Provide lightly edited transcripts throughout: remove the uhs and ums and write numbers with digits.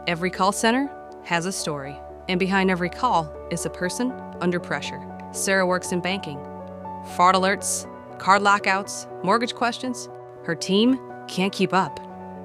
Every call center has a story, and behind every call is a person under pressure. Sarah works in banking. Fraud alerts, card lockouts, mortgage questions. Her team can't keep up.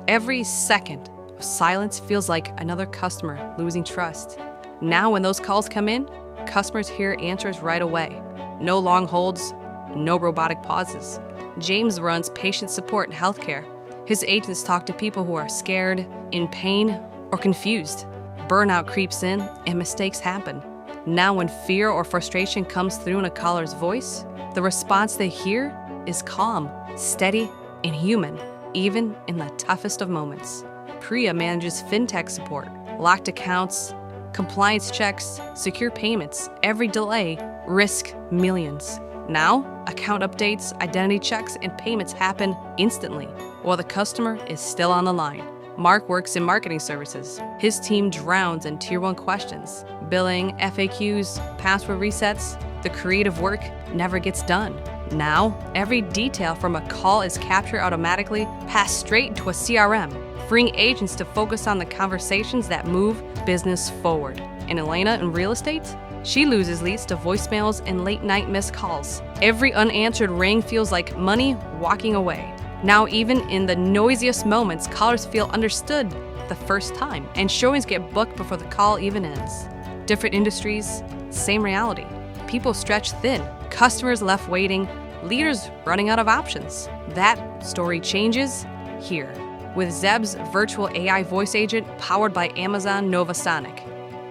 Every second of silence feels like another customer losing trust. Now when those calls come in, customers hear answers right away. No long holds, no robotic pauses. James runs patient support in healthcare. His agents talk to people who are scared, in pain, or confused. Burnout creeps in and mistakes happen. Now when fear or frustration comes through in a caller's voice, the response they hear is calm, steady, and human, even in the toughest of moments. Priya manages Fintech support, locked accounts, compliance checks, secure payments. Every delay risks millions. Now, account updates, identity checks, and payments happen instantly, while the customer is still on the line. Mark works in marketing services. His team drowns in Tier 1 questions, billing, FAQs, password resets. The creative work never gets done. Now, every detail from a call is captured automatically, passed straight into a CRM, freeing agents to focus on the conversations that move business forward. And Elena in real estate? She loses leads to voicemails and late-night missed calls. Every unanswered ring feels like money walking away. Now, even in the noisiest moments, callers feel understood the first time, and showings get booked before the call even ends. Different industries, same reality. People stretched thin, customers left waiting, leaders running out of options. That story changes here with Zeb's virtual AI voice agent powered by Amazon Novasonic.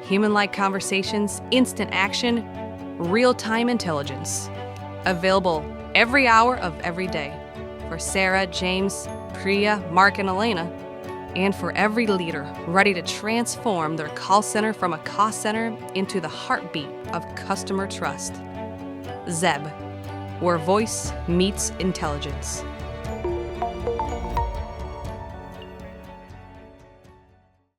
Human-like conversations, instant action, real-time intelligence. Available every hour of every day for Sarah, James, Priya, Mark, and Elena, and for every leader ready to transform their call center from a cost center into the heartbeat of customer trust. Zeb, where voice meets intelligence.